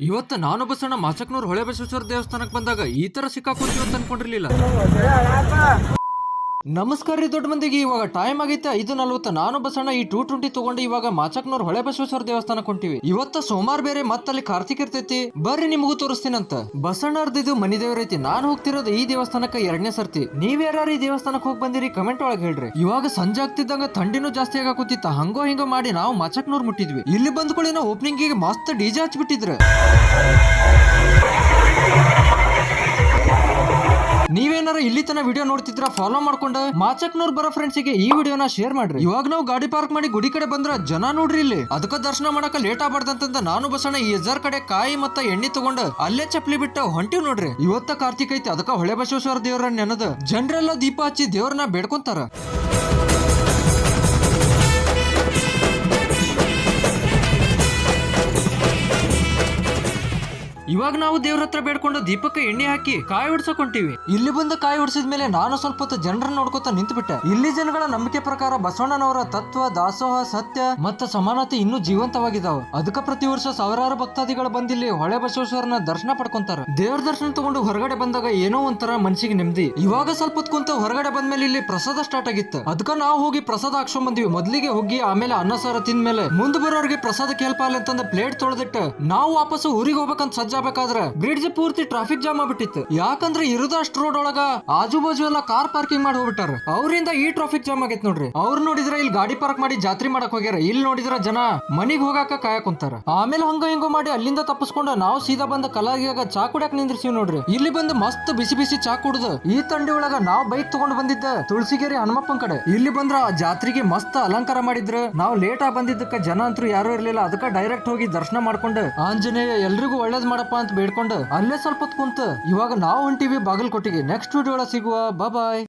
ಇವತ್ತು ನಾನು ಬಸಣ್ಣ ಮಾಚಕ್ನೂರ್ ಹೊಳೆ ಬಸವೇಶ್ವರ ದೇವಸ್ಥಾನಕ್ಕೆ ಬಂದಾಗ ಈ ತರ ಸಿಕ್ಕಾಕೊಂತೀವಿ ಅಂತ ಅನ್ಕೊಂಡಿರ್ಲಿಲ್ಲ. ನಮಸ್ಕಾರ ರೀ ದೊಡ್ಡ ಮಂದಿಗೆ. ಇವಾಗ ಟೈಮ್ ಆಗೈತೆ 5:40. ನಾನು ಬಸಣ್ಣ ಈ 220 ತಗೊಂಡು ಇವಾಗ ಮಾಚಕ್ನೂರ್ ಹೊಳೆ ಬಸವೇಶ್ವರ ದೇವಸ್ಥಾನಕ್ಕೆ ಹೊಂಟಿವಿ. ಇವತ್ತ ಸೋಮವಾರ ಬೇರೆ ಮತ್ತಲ್ಲಿ ಕಾರ್ತಿಕ್ ಇರ್ತೈತಿ. ಬರ್ರಿ ನಿಮಗೂ ತೋರಿಸ್ತೀನಂತ. ಬಸಣ್ಣರ್ದು ಇದು ಮನಿ ದೇವ್ರ ಐತಿ. ನಾನು ಹೋಗ್ತಿರೋದು ಈ ದೇವಸ್ಥಾನಕ್ಕೆ 2ನೇ ಸರ್ತಿ. ನೀವ್ ಯಾರು ಈ ದೇವಸ್ಥಾನಕ್ಕೆ ಹೋಗಿ ಬಂದಿರಿ ಕಮೆಂಟ್ ಒಳಗೆ ಹೇಳ್ರಿ. ಇವಾಗ ಸಂಜೆ ಆಗ್ತಿದ್ದಂಗ ಥಂಡಿನೂ ಜಾಸ್ತಿ ಆಗಾಕೂತಿತ್ತ. ಹಂಗೋ ಹಿಂಗೋ ಮಾಡಿ ನಾವು ಮಾಚಕ್ನೂರ್ ಮುಟ್ಟಿದ್ವಿ. ಇಲ್ಲಿ ಬಂದ್ಕೊಳ್ಳಿ ನಾವು ಓಪನಿಂಗ್ ಗೆ ಮಸ್ತ್ ಡಿಜೆ ಹಚ್ಬಿಟ್ಟಿದ್ರೆ. ನೀವೇನಾರ ಇಲ್ಲಿ ತನ ವಿಡಿಯೋ ನೋಡ್ತಿದ್ರ ಫಾಲೋ ಮಾಡ್ಕೊಂಡು ಮಾಚಕ್ನೂರ್ ಬರೋ ಫ್ರೆಂಡ್ಸ್ ಗೆ ಈ ವಿಡಿಯೋನ ಶೇರ್ ಮಾಡ್ರಿ. ಇವಾಗ ನಾವು ಗಾಡಿ ಪಾರ್ಕ್ ಮಾಡಿ ಗುಡಿ ಕಡೆ ಬಂದ್ರ ಜನ ನೋಡ್ರಿ ಇಲ್ಲಿ. ಅದಕ್ಕ ದರ್ಶನ ಮಾಡಕ ಲೇಟ್ ಆಗ್ಬಾರ್ದಂತ ನಾನು ಬಸಣ್ಣ ಈ ಎಜಾರ್ ಕಡೆ ಕಾಯಿ ಮತ್ತ ಎಣ್ಣೆ ತಗೊಂಡು ಅಲ್ಲೇ ಚಪ್ಲಿ ಬಿಟ್ಟು ಹೊಂಟಿವ್ ನೋಡ್ರಿ. ಇವತ್ತ ಕಾರ್ತಿಕ್ ಐತಿ, ಅದಕ್ಕ ಹೊಳೆ ಬಸವೇಶ್ವರ ದೇವ್ರ ನೆನದ ಜನರೆಲ್ಲ ದೀಪ ಹಚ್ಚಿ ದೇವ್ರನ್ನ ಬೇಡ್ಕೊಂತಾರ. ಇವಾಗ ನಾವು ದೇವ್ರ ಹತ್ರ ಬೇಡ್ಕೊಂಡು ದೀಪಕ್ಕೆ ಎಣ್ಣೆ ಹಾಕಿ ಕಾಯಿ ಹೊಡ್ಸಕ್ ಹೊಂಟಿವಿ. ಇಲ್ಲಿ ಬಂದು ಕಾಯಿ ಹೊಡ್ಸಿದ್ಮೇಲೆ ನಾನು ಸ್ವಲ್ಪ ಹೊತ್ತು ಜನರನ್ನ ನೋಡ್ಕೊತ ನಿಂತ್ಬಿಟ್ಟೆ. ಇಲ್ಲಿ ಜನಗಳ ನಂಬಿಕೆ ಪ್ರಕಾರ ಬಸವಣ್ಣನವರ ತತ್ವ, ದಾಸೋಹ, ಸತ್ಯ ಮತ್ತು ಸಮಾನತೆ ಇನ್ನೂ ಜೀವಂತವಾಗಿದ್ದಾವೆ. ಅದಕ್ಕ ಪ್ರತಿ ವರ್ಷ ಸಾವಿರಾರು ಭಕ್ತಾದಿಗಳು ಬಂದಿಲ್ಲಿ ಹೊಳೆ ಬಸವೇಶ್ವರನ ದರ್ಶನ ಪಡ್ಕೊಂತಾರ. ದೇವ್ರ ದರ್ಶನ ತಗೊಂಡು ಹೊರಗಡೆ ಬಂದಾಗ ಏನೋ ಒಂಥರ ಮನ್ಸಿಗೆ ನೆಮ್ಮದಿ. ಇವಾಗ ಸ್ವಲ್ಪ ಹೊತ್ತು ಕುಂತ ಹೊರಗಡೆ ಬಂದ್ಮೇಲೆ ಇಲ್ಲಿ ಪ್ರಸಾದ ಸ್ಟಾರ್ಟ್ ಆಗಿತ್ತು. ಅದಕ್ಕ ನಾವು ಹೋಗಿ ಪ್ರಸಾದ ಹಾಕ್ಸ್ಕೊಂಡ್ ಬಂದಿವಿ. ಮೊದ್ಲಿಗೆ ಹೋಗಿ ಆಮೇಲೆ ಅನ್ನ ಸಾರ ತಿಂದ್ಮೇಲೆ ಮುಂದ್ ಬರೋರಿಗೆ ಪ್ರಸಾದಕ್ಕೆ ಹೆಲ್ಪ್ ಆಗಲಿ ಅಂತಂದ ಪ್ಲೇಟ್ ತೊಳೆದಿಟ್ಟು ನಾವು ವಾಪಸ್ ಊರಿಗೆ ಹೋಗ್ಬೇಕಂತ ಸಜ್ಜಾಬೇಕಾದ್ರೆ ಬ್ರಿಡ್ಜ್ ಪೂರ್ತಿ ಟ್ರಾಫಿಕ್ ಜಾಮ್ ಆಗ್ಬಿಟ್ಟಿತ್ತು. ಯಾಕಂದ್ರೆ ಇರುದ ಅಷ್ಟು ರೋಡ್ ಒಳಗ ಆಜು ಬಾಜು ಎಲ್ಲ ಕಾರ್ ಪಾರ್ಕಿಂಗ್ ಮಾಡಿ ಹೋಗ್ಬಿಟ್ಟಾರ. ಅವರಿಂದ ಈ ಟ್ರಾಫಿಕ್ ಜಾಮ್ ಆಗೈತ್ ನೋಡ್ರಿ. ಅವ್ರು ನೋಡಿದ್ರ ಇಲ್ಲಿ ಗಾಡಿ ಪಾರ್ಕ್ ಮಾಡಿ ಜಾತ್ರೆ ಮಾಡಕ್ ಹೋಗ್ಯಾರ. ಇಲ್ಲಿ ನೋಡಿದ್ರ ಜನ ಮನಿಗ್ ಹೋಗಾಕ ಕಾಯಕೊಂತಾರ. ಆಮೇಲೆ ಹಂಗ ಹಿಂಗೋ ಮಾಡಿ ಅಲ್ಲಿಂದ ತಪ್ಪಿಸ್ಕೊಂಡು ನಾವು ಸೀದಾ ಬಂದ ಕಲಾಗಿಯಾಗ ಚಾ ಕುಡಿಯಕ್ ನಿಂದ್ರಿಸಿವ್ ನೋಡ್ರಿ. ಇಲ್ಲಿ ಬಂದು ಮಸ್ತ್ ಬಿಸಿ ಬಿಸಿ ಚಾ ಕುಡ್ದು ಈ ತಂಡಿ ಒಳಗ ನಾವು ಬೈಕ್ ತಗೊಂಡ್ ಬಂದಿದ್ದ ತುಳಸಿಗೇರಿ ಹನುಮಪ್ಪನ್ ಕಡೆ. ಇಲ್ಲಿ ಬಂದ್ರ ಆ ಜಾತ್ರೆಗೆ ಮಸ್ತ್ ಅಲಂಕಾರ ಮಾಡಿದ್ರು. ನಾವು ಲೇಟ್ ಆಗಿ ಬಂದಿದ್ದಕ್ಕ ಜನ ಅಂತೂ ಯಾರು ಇರ್ಲಿಲ್ಲ. ಅದಕ್ಕ ಡೈರೆಕ್ಟ್ ಹೋಗಿ ದರ್ಶನ ಮಾಡ್ಕೊಂಡು ಆಂಜನೇಯ ಎಲ್ರಿಗೂ ಒಳ್ಳೇದ್ ಮಾಡಪ್ಪ ಅಂತ ಬೇಡ್ಕೊಂಡು ಅಲ್ಲೇ ಸ್ವಲ್ಪ ಹೊತ್ತು ಕುಂತ ಇವಾಗ ನಾವು ಹೊಂಟಿವಿ ಬಾಗಲಕೋಟೆಗೆ. ನೆಕ್ಸ್ಟ್ ವಿಡಿಯೋ ಒಳಗೆ ಸಿಗುವ. ಬಾಯ್.